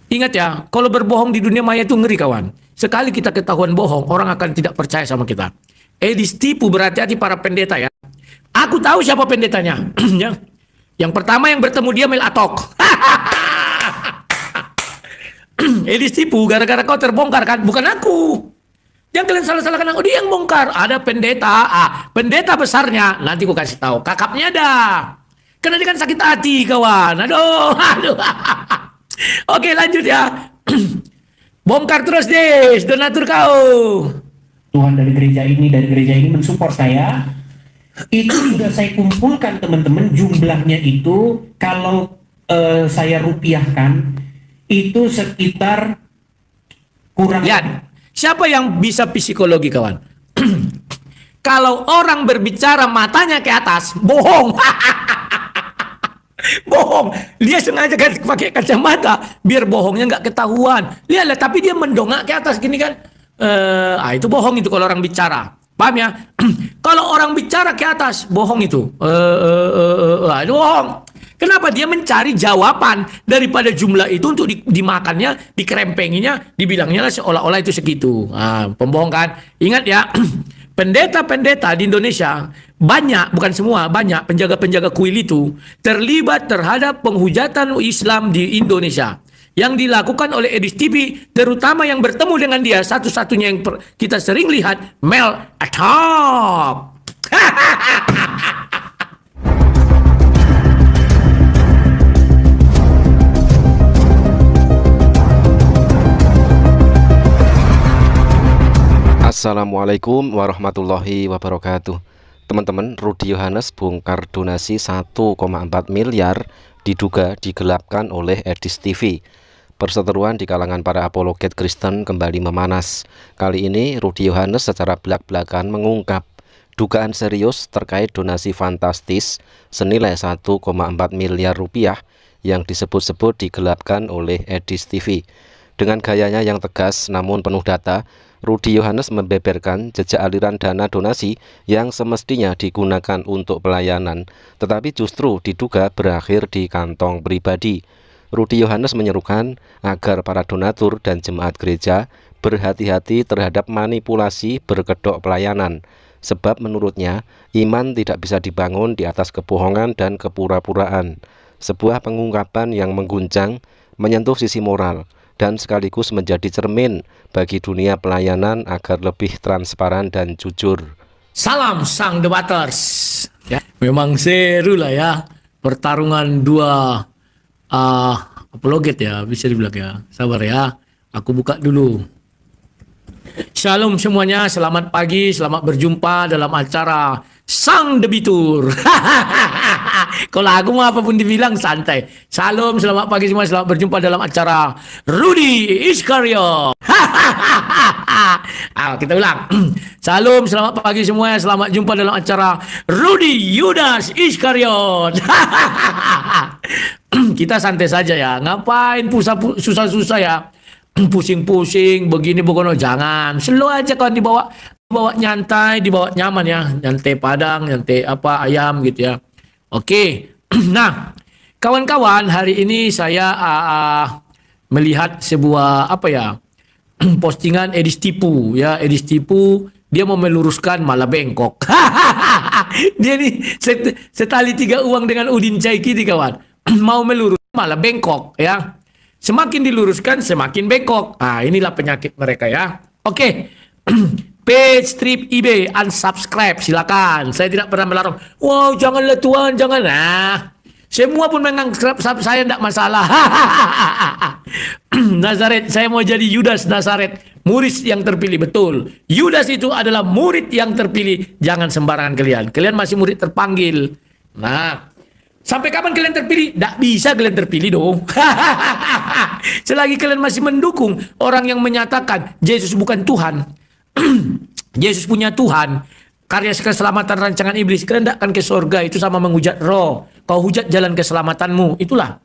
Ingat ya, kalau berbohong di dunia maya itu ngeri kawan. Sekali kita ketahuan bohong, orang akan tidak percaya sama kita. Edis tipu, berhati-hati para pendeta ya. Aku tahu siapa pendetanya. Yang pertama yang bertemu dia Mel Atok. Edis tipu gara-gara kau terbongkar kan, bukan aku. Yang kalian salah-salahkan aku, dia yang bongkar. Ada pendeta, pendeta besarnya. Nanti aku kasih tahu. Kakapnya ada. Karena dia kan sakit hati kawan. Aduh, aduh. Oke lanjut ya. Bongkar terus deh, donatur kau. Tuhan dari gereja ini mensupport saya. Itu sudah saya kumpulkan teman-teman, jumlahnya itu kalau saya rupiahkan itu sekitar kurang. Lihat, siapa yang bisa psikologi kawan? Kalau orang berbicara matanya ke atas, bohong. Bohong, dia sengaja kan pakai kacamata biar bohongnya nggak ketahuan. Lihatlah, tapi dia mendongak ke atas gini kan. Itu bohong itu kalau orang bicara. Paham ya? Kalau orang bicara ke atas, bohong itu. Itu bohong. Kenapa? Dia mencari jawaban daripada jumlah itu untuk dimakannya, dikerempenginya, dibilangnya seolah-olah itu segitu. Pembohong kan? Ingat ya, pendeta-pendeta di Indonesia banyak, bukan semua, banyak penjaga-penjaga kuil itu terlibat terhadap penghujatan Islam di Indonesia yang dilakukan oleh Edis TV, terutama yang bertemu dengan dia, satu-satunya yang kita sering lihat, Mel Atok. Assalamualaikum warahmatullahi wabarakatuh. Teman-teman, Rudi Yohanes bongkar donasi 1,4 miliar diduga digelapkan oleh Edis TV. Perseteruan di kalangan para apologet Kristen kembali memanas. Kali ini Rudi Yohanes secara belak-belakan mengungkap dugaan serius terkait donasi fantastis senilai 1,4 miliar rupiah yang disebut-sebut digelapkan oleh Edis TV. Dengan gayanya yang tegas namun penuh data, Rudi Yohanes membeberkan jejak aliran dana donasi yang semestinya digunakan untuk pelayanan, tetapi justru diduga berakhir di kantong pribadi. Rudi Yohanes menyerukan agar para donatur dan jemaat gereja berhati-hati terhadap manipulasi berkedok pelayanan, sebab menurutnya iman tidak bisa dibangun di atas kebohongan dan kepura-puraan. Sebuah pengungkapan yang mengguncang, menyentuh sisi moral, dan sekaligus menjadi cermin bagi dunia pelayanan agar lebih transparan dan jujur. Salam sang debaters. Ya, memang seru lah ya pertarungan dua apologet ya, bisa dibilang ya. Sabar ya, aku buka dulu. Shalom semuanya, selamat pagi, selamat berjumpa dalam acara Sang Debitur. Kalau aku mau apapun dibilang santai. Shalom, selamat pagi semua, selamat berjumpa dalam acara Rudy Iskariot. Kita ulang. Shalom, selamat pagi semuanya, selamat jumpa dalam acara Rudy Yudas Iskariot. Kita santai saja ya, ngapain susah-susah ya, pusing-pusing begini begono, jangan. Slow aja kan dibawa nyantai, dibawa nyaman ya, nyantai padang, nyantai ayam gitu ya. Oke. Nah, kawan-kawan, hari ini saya melihat sebuah postingan Edis Tipu ya. Edis Tipu dia mau meluruskan malah bengkok. Dia nih setali tiga uang dengan Udin Caikiti kawan. Mau melurus malah bengkok ya. Semakin diluruskan semakin bengkok. Inilah penyakit mereka ya. Oke. Page Strip eBay unsubscribe, silakan. Saya tidak pernah melarang. Wow, janganlah Tuhan, jangan. Semua pun menganggap saya tidak masalah. Nazaret, saya mau jadi Yudas Nazaret, murid yang terpilih. Betul, Yudas itu adalah murid yang terpilih. Jangan sembarangan kalian. Kalian masih murid terpanggil. Nah, sampai kapan kalian terpilih? Tidak bisa kalian terpilih dong. Selagi kalian masih mendukung orang yang menyatakan Yesus bukan Tuhan, Yesus punya Tuhan, karya keselamatan rancangan iblis, kalian tidak akan ke surga. Itu sama menghujat roh. Kau hujat jalan keselamatanmu. Itulah.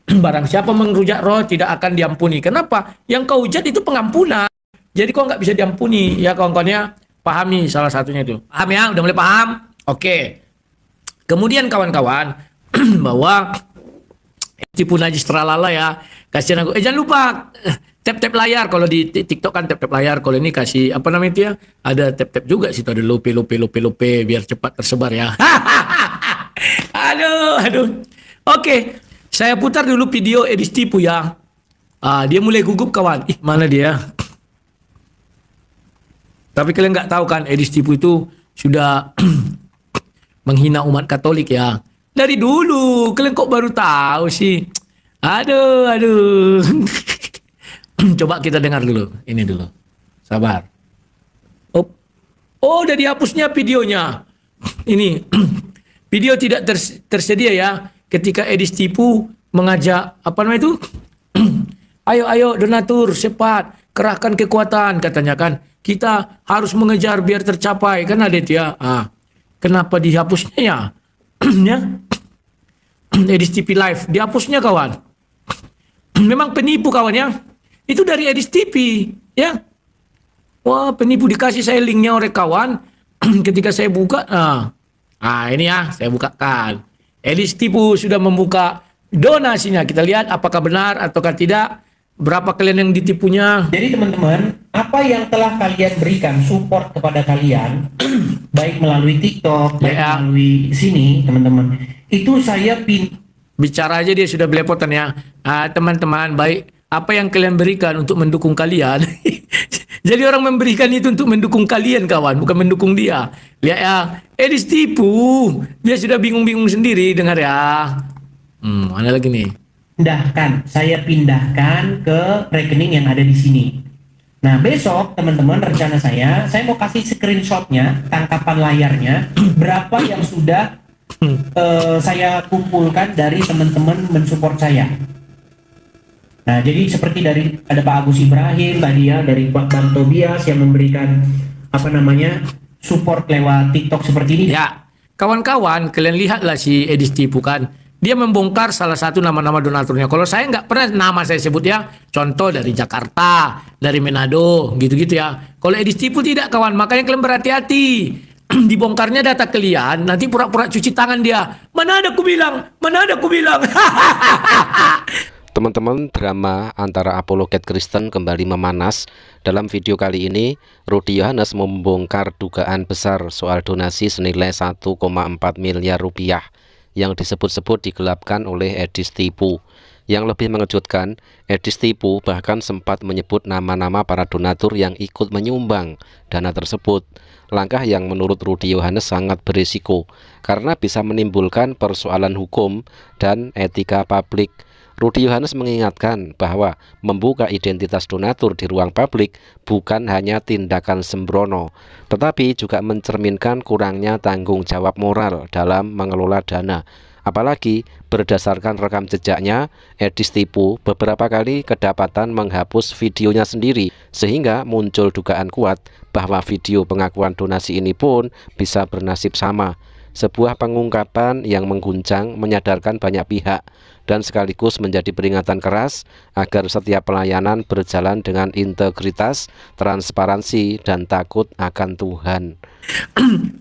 Barang siapa menghujat roh tidak akan diampuni. Kenapa? Yang kau hujat itu pengampunan. Jadi kau nggak bisa diampuni. Ya kawan-kawannya, pahami salah satunya itu. Paham ya? Udah mulai paham? Oke. Kemudian kawan-kawan, bahwa Tipu najis teralala ya. Kasihan aku. Jangan lupa tap-tap layar. Kalau di TikTok kan tap-tap layar. Kalau ini kasih apa namanya itu ya? Ada tap-tap juga situ, ada lope biar cepat tersebar ya. Aduh. Oke. Saya putar dulu video Edis Tipu ya. Dia mulai gugup kawan. Mana dia? Tapi kalian nggak tahu kan Edis Tipu itu sudah menghina umat Katolik ya. Dari dulu, kalian kok baru tahu sih? Aduh. Coba kita dengar dulu. Ini dulu. Sabar. Oh, udah dihapusnya videonya. Ini. Video tidak tersedia ya. Ketika Edis Tipu mengajak, apa namanya itu? Ayo donatur, cepat. Kerahkan kekuatan, katanya kan. Kita harus mengejar biar tercapai. Kan ada itu ya. Kenapa dihapusnya ya? Ya? Edis TV Live dihapusnya kawan. Memang penipu kawan ya. Itu dari Edis TV ya. Wah, penipu, dikasih saya linknya oleh kawan. Ketika saya buka, ini ya, saya bukakan. Edis Tipu sudah membuka donasinya. Kita lihat apakah benar ataukah tidak. Berapa kalian yang ditipunya? Jadi teman-teman, apa yang telah kalian berikan support kepada kalian, baik melalui TikTok, baik melalui sini, teman-teman, itu saya bicara aja dia sudah belepotan ya. Teman-teman, baik apa yang kalian berikan untuk mendukung kalian. Jadi orang memberikan itu untuk mendukung kalian kawan, bukan mendukung dia. Lihat ya, Edis Tipu, dia sudah bingung-bingung sendiri, dengar ya. Mana lagi nih? Saya pindahkan ke rekening yang ada di sini. Nah, besok teman-teman, rencana saya mau kasih screenshotnya, tangkapan layarnya, berapa yang sudah saya kumpulkan dari teman-teman mensupport saya. Nah, jadi seperti dari ada Pak Agus Ibrahim tadi ya, dari Pak Bang Tobias yang memberikan support lewat TikTok seperti ini. Ya, kawan-kawan, kalian lihatlah si Edis Tipu kan. Dia membongkar salah satu nama-nama donaturnya. Kalau saya nggak pernah nama saya sebut ya. Contoh dari Jakarta, dari Manado, gitu-gitu ya. Kalau Edis Tipu tidak kawan, makanya kalian berhati-hati. Dibongkarnya data kalian, nanti pura-pura cuci tangan dia. Mana ada ku bilang? Teman-teman, drama antara apologet Kristen kembali memanas. Dalam video kali ini, Rudy Yohanes membongkar dugaan besar soal donasi senilai 1,4 miliar rupiah yang disebut-sebut digelapkan oleh Edis Tipu. Yang lebih mengejutkan, Edis Tipu bahkan sempat menyebut nama-nama para donatur yang ikut menyumbang dana tersebut. Langkah yang menurut Rudy Yohanes sangat berisiko karena bisa menimbulkan persoalan hukum dan etika publik. Rudy Yohanes mengingatkan bahwa membuka identitas donatur di ruang publik bukan hanya tindakan sembrono, tetapi juga mencerminkan kurangnya tanggung jawab moral dalam mengelola dana. Apalagi berdasarkan rekam jejaknya, Edis Tipu beberapa kali kedapatan menghapus videonya sendiri, sehingga muncul dugaan kuat bahwa video pengakuan donasi ini pun bisa bernasib sama. Sebuah pengungkapan yang mengguncang, menyadarkan banyak pihak, dan sekaligus menjadi peringatan keras agar setiap pelayanan berjalan dengan integritas, transparansi, dan takut akan Tuhan.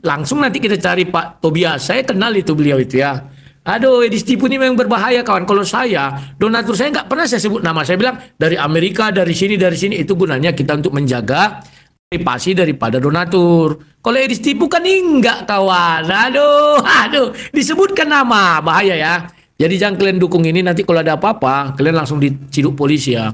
Langsung nanti kita cari Pak Tobias. Saya kenal itu beliau itu ya. Aduh, Edis Tipu ini memang berbahaya kawan. Kalau saya, donatur saya nggak pernah saya sebut nama. Saya bilang dari Amerika, dari sini. Itu gunanya kita untuk menjaga privasi daripada donatur. Kalau Edis Tipu kan enggak kawan. Aduh, disebutkan nama, bahaya ya. Jadi jangan kalian dukung ini, nanti kalau ada apa-apa kalian langsung diciduk polisi ya.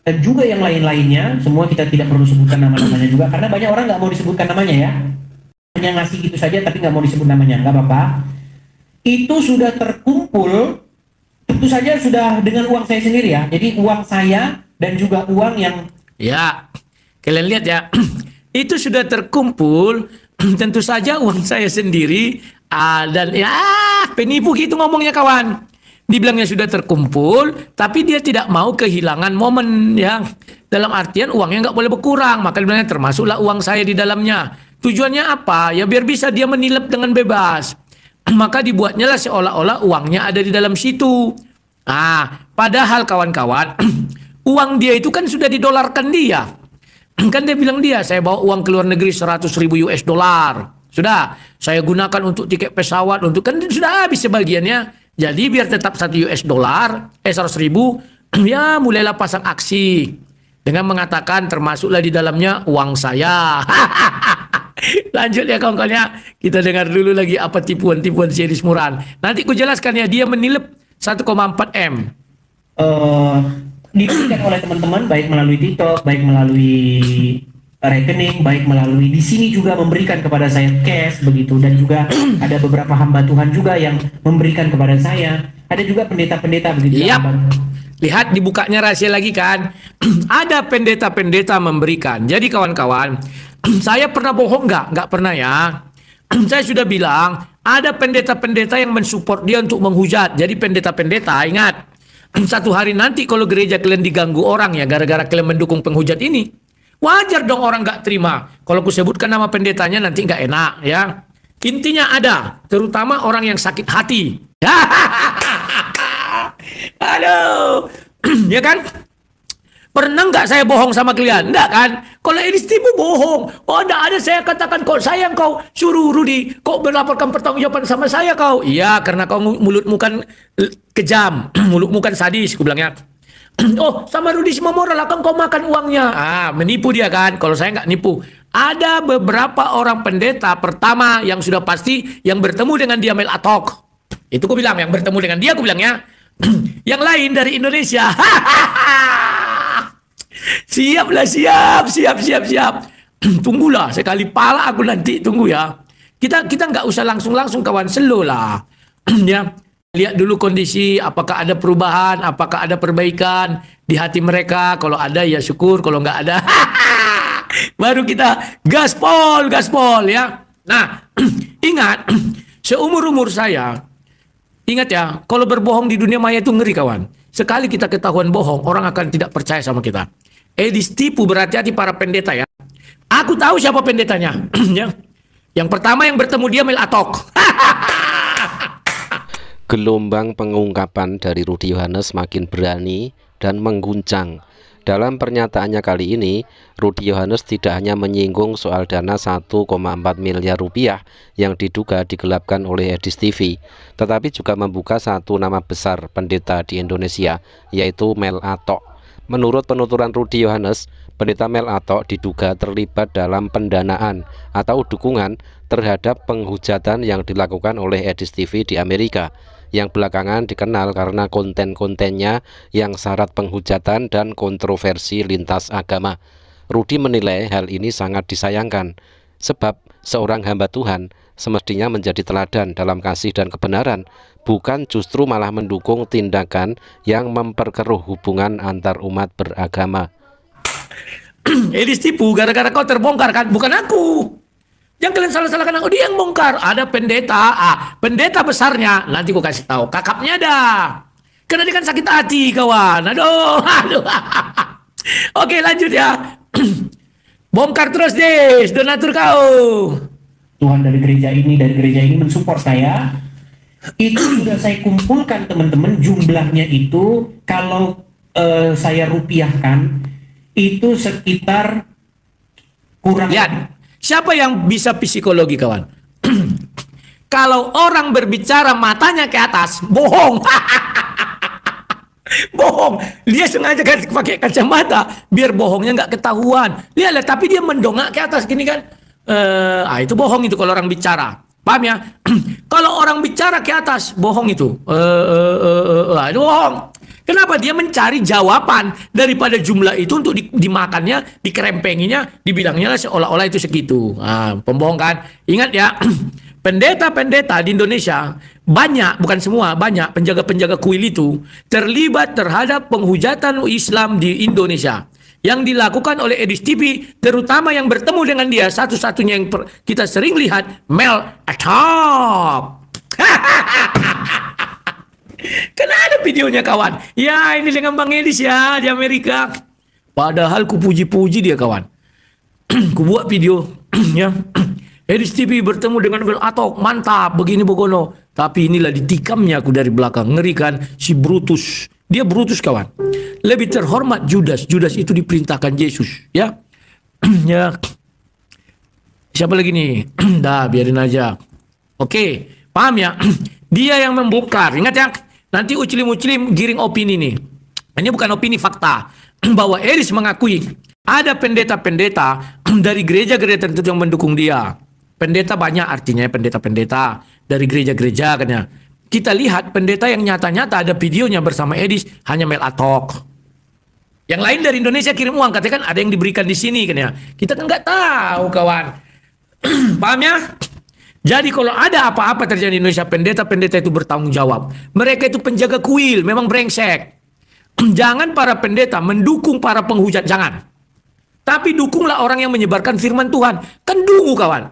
Dan juga yang lain-lainnya, semua kita tidak perlu sebutkan nama-namanya juga, karena banyak orang nggak mau disebutkan namanya ya. Hanya ngasih gitu saja tapi nggak mau disebut namanya, nggak apa-apa. Itu sudah terkumpul, tentu saja sudah dengan uang saya sendiri ya. Jadi uang saya dan juga uang yang... Ya, kalian lihat ya, itu sudah terkumpul, tentu saja uang saya sendiri, dan ya penipu gitu ngomongnya kawan. Dibilangnya sudah terkumpul, tapi dia tidak mau kehilangan momen ya. Dalam artian uangnya nggak boleh berkurang, maka dibilangnya termasuklah uang saya di dalamnya. Tujuannya apa? Ya biar bisa dia menilep dengan bebas. Maka dibuatnya lah seolah-olah uangnya ada di dalam situ. Padahal kawan-kawan, uang dia itu kan sudah didolarkan dia. Kan dia bilang saya bawa uang ke luar negeri 100.000 US dollar. Sudah, saya gunakan untuk tiket pesawat, untuk kan sudah habis sebagiannya. Jadi biar tetap 1 US dollar, 100.000, ya mulailah pasang aksi dengan mengatakan termasuklah di dalamnya uang saya. Lanjut ya kawan-kawannya, kita dengar dulu lagi apa tipuan-tipuan si Edis Murran. Nanti ku jelaskan ya, dia menilep 1,4 M. Diberikan oleh teman-teman baik melalui TikTok, baik melalui rekening, baik melalui di sini juga memberikan kepada saya cash begitu, dan juga ada beberapa hamba Tuhan juga yang memberikan kepada saya. Ada juga pendeta-pendeta begitu. Yap. Lihat dibukanya rahasia lagi kan. Ada pendeta-pendeta memberikan. Jadi kawan-kawan, saya pernah bohong nggak? Nggak pernah ya. Saya sudah bilang ada pendeta-pendeta yang mensupport dia untuk menghujat. Jadi pendeta-pendeta ingat, satu hari nanti kalau gereja kalian diganggu orang ya gara-gara kalian mendukung penghujat ini, wajar dong orang nggak terima. Kalau aku sebutkan nama pendetanya nanti nggak enak ya. Intinya ada, terutama orang yang sakit hati. Aduh, ya kan? Pernah nggak saya bohong sama kalian? Enggak kan? Kalau Edis tipu bohong. Oh, enggak ada saya katakan kok sayang kau suruh Rudi. Kok melaporkan pertanggungjawaban sama saya kau? Iya, karena kau mulutmu kan kejam. Mulutmu kan sadis, aku bilangnya. Oh, sama Rudi Simamora lah kan kau makan uangnya. Menipu dia kan? Kalau saya nggak nipu. Ada beberapa orang pendeta pertama yang sudah pasti yang bertemu dengan dia Mel Atok. Itu aku bilang, yang bertemu dengan dia aku bilangnya. Yang lain dari Indonesia. Siaplah, siap. Tunggulah sekali pala aku nanti, tunggu ya. Kita nggak usah langsung kawan, slow lah. Ya, lihat dulu kondisi, apakah ada perubahan, apakah ada perbaikan di hati mereka. Kalau ada ya syukur, kalau nggak ada baru kita gaspol ya. Nah, ingat seumur-umur saya, ingat ya, kalau berbohong di dunia maya itu ngeri kawan. Sekali kita ketahuan bohong, orang akan tidak percaya sama kita. Edis tipu, berhati-hati para pendeta ya. Aku tahu siapa pendetanya. Yang pertama yang bertemu dia Mel Atok. Gelombang pengungkapan dari Rudi Yohanes makin berani dan mengguncang. Dalam pernyataannya kali ini, Rudi Yohanes tidak hanya menyinggung soal dana 1,4 miliar rupiah yang diduga digelapkan oleh Edis TV, tetapi juga membuka satu nama besar pendeta di Indonesia, yaitu Mel Atok. Menurut penuturan Rudi Yohanes, pendeta Mel Atok diduga terlibat dalam pendanaan atau dukungan terhadap penghujatan yang dilakukan oleh Edis TV di Amerika, yang belakangan dikenal karena konten-kontennya yang syarat penghujatan dan kontroversi lintas agama. Rudi menilai hal ini sangat disayangkan, sebab seorang hamba Tuhan semestinya menjadi teladan dalam kasih dan kebenaran, bukan justru malah mendukung tindakan yang memperkeruh hubungan antar umat beragama. Edis tipu gara-gara kau terbongkar kan, bukan aku. Yang kalian salah-salahkan aku, dia yang bongkar. Ada pendeta, pendeta besarnya, nanti aku kasih tahu. Kakapnya ada. Karena dia kan sakit hati kawan. Aduh. Oke lanjut ya. Bongkar terus deh, donatur kau. Tuhan dari gereja ini mensupport saya. Itu sudah saya kumpulkan teman-teman, jumlahnya itu kalau saya rupiahkan itu sekitar kurang. Lihat. Siapa yang bisa psikologi kawan? Kalau orang berbicara matanya ke atas, bohong. Bohong. Dia sengaja kan pakai kacamata biar bohongnya nggak ketahuan. Lihatlah, tapi dia mendongak ke atas gini kan. Itu bohong itu kalau orang bicara. Paham ya? Kalau orang bicara ke atas, bohong itu. Itu bohong. Kenapa? Dia mencari jawaban daripada jumlah itu untuk dimakannya, dikerempenginya, dibilangnya lah seolah-olah itu segitu. Pembohong kan? Ingat ya, pendeta-pendeta di Indonesia banyak, bukan semua, banyak penjaga-penjaga kuil itu terlibat terhadap penghujatan Islam di Indonesia yang dilakukan oleh Edis TV, terutama yang bertemu dengan dia, satu-satunya yang kita sering lihat, Mel Atok. Karena ada videonya kawan. Ya ini dengan Bang Edis ya di Amerika. Padahal ku puji-puji dia kawan. Ku buat video ya. Edis TV bertemu dengan Mel Atok, mantap begini begono. Tapi inilah ditikamnya aku dari belakang. Ngeri kan si Brutus. Dia Brutus kawan. Lebih terhormat Judas. Judas itu diperintahkan Yesus ya. Ya. Siapa lagi nih? Dah biarin aja. Oke, paham ya? Dia yang membongkar. Ingat ya, nanti ucilim-ucilim giring opini nih. Ini bukan opini, fakta. Bahwa Edis mengakui ada pendeta-pendeta dari gereja-gereja tertentu yang mendukung dia. Pendeta banyak artinya, pendeta-pendeta dari gereja-gereja katanya. Kita lihat pendeta yang nyata-nyata ada videonya bersama Edis hanya Mel Atok. Yang lain dari Indonesia kirim uang, katanya kan ada yang diberikan di sini katanya. Kita kan nggak tahu kawan. Paham ya? Jadi kalau ada apa-apa terjadi di Indonesia, pendeta-pendeta itu bertanggung jawab. Mereka itu penjaga kuil, memang brengsek. Jangan para pendeta mendukung para penghujat, jangan. Tapi dukunglah orang yang menyebarkan firman Tuhan. Kan dungu kawan.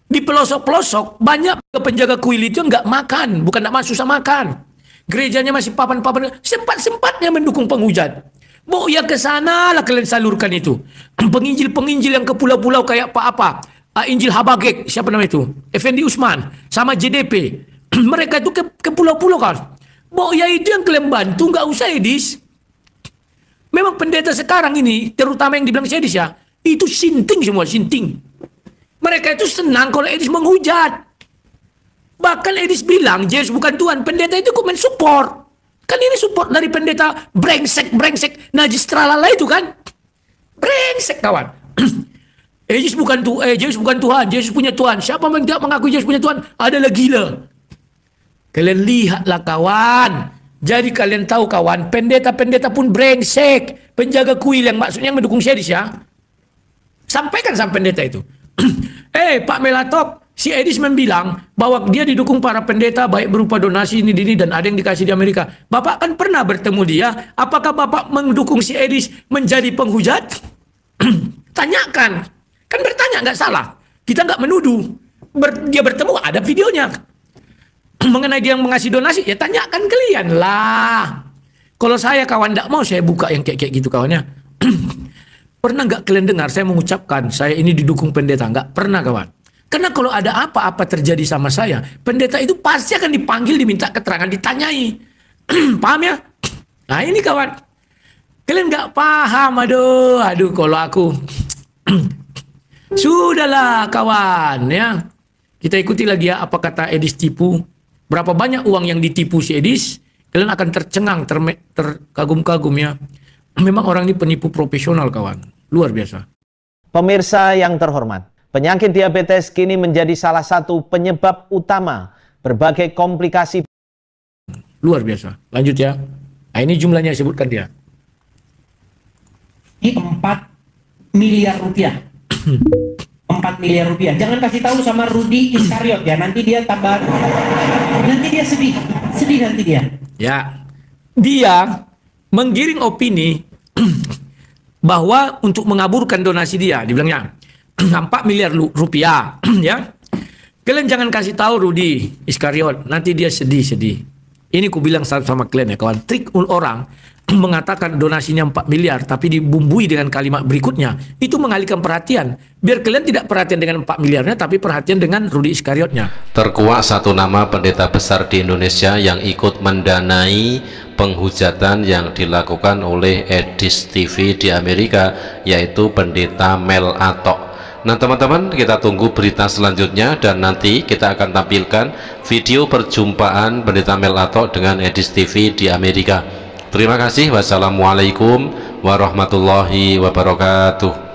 Di pelosok-pelosok banyak penjaga kuil itu nggak makan, bukan nggak susah makan. Gerejanya masih papan-papan, sempat-sempatnya mendukung penghujat. Mau ya ke sana lah kalian salurkan itu. Penginjil-penginjil yang ke pulau-pulau kayak apa? Injil Habagek, siapa nama itu? Effendi Usman, sama JDP. Mereka itu ke pulau-pulau kan. Mau ya itu yang kalian bantu, nggak usah Edis. Memang pendeta sekarang ini, terutama yang dibilang Edis ya, itu sinting semua, sinting. Mereka itu senang kalau Edis menghujat. Bahkan Edis bilang, Yesus bukan Tuhan, pendeta itu kok mensupport. Kan ini support dari pendeta brengsek, najis tralala itu kan. Brengsek kawan. Yesus bukan Tuhan, Yesus punya Tuhan. Siapa yang tidak mengaku Yesus punya Tuhan adalah gila. Kalian lihatlah kawan. Jadi kalian tahu kawan, pendeta-pendeta pun brengsek. Penjaga kuil yang maksudnya yang mendukung Edis ya. Sampaikan sama pendeta itu. Pak Melatok, si Edis membilang bahwa dia didukung para pendeta baik berupa donasi ini dan ada yang dikasih di Amerika. Bapak kan pernah bertemu dia. Apakah Bapak mendukung si Edis menjadi penghujat? Tanyakan. Kan bertanya nggak salah. Kita nggak menuduh. Dia bertemu ada videonya. Mengenai dia yang mengasih donasi, ya tanyakan kalian lah. Kalau saya kawan tidak mau saya buka yang kayak gitu kawannya. Pernah nggak kalian dengar saya mengucapkan saya ini didukung pendeta? Nggak pernah kawan. Karena kalau ada apa-apa terjadi sama saya, pendeta itu pasti akan dipanggil, diminta keterangan, ditanyai. Paham ya? Nah ini kawan. Kalian nggak paham, aduh kalau aku. Sudahlah kawan ya. Kita ikuti lagi ya apa kata Edis tipu. Berapa banyak uang yang ditipu si Edis. Kalian akan tercengang, terkagum-kagum ya. Memang orang ini penipu profesional kawan. Luar biasa. Pemirsa yang terhormat, penyakit diabetes kini menjadi salah satu penyebab utama berbagai komplikasi. Luar biasa. Lanjut ya. Nah, ini jumlahnya sebutkan dia. Ini 4 miliar rupiah. 4 miliar rupiah. Jangan kasih tahu sama Rudy Iskariot ya. Nanti dia tambah. Nanti dia sedih. Sedih nanti dia. Ya. Dia menggiring opini bahwa untuk mengaburkan donasi dia, dibilangnya 4 miliar rupiah, ya. Kalian jangan kasih tahu Rudy Iskariot, nanti dia sedih-sedih. Ini ku bilang sama kalian ya kawan, trik orang mengatakan donasinya 4 miliar tapi dibumbui dengan kalimat berikutnya, itu mengalihkan perhatian. Biar kalian tidak perhatian dengan 4 miliarnya tapi perhatian dengan Rudy Iskariotnya. Terkuak satu nama pendeta besar di Indonesia yang ikut mendanai penghujatan yang dilakukan oleh Edis TV di Amerika, yaitu pendeta Mel Atok. Nah teman-teman, kita tunggu berita selanjutnya dan nanti kita akan tampilkan video perjumpaan pendeta Mel Atok dengan Edis TV di Amerika. Terima kasih. Wassalamualaikum warahmatullahi wabarakatuh.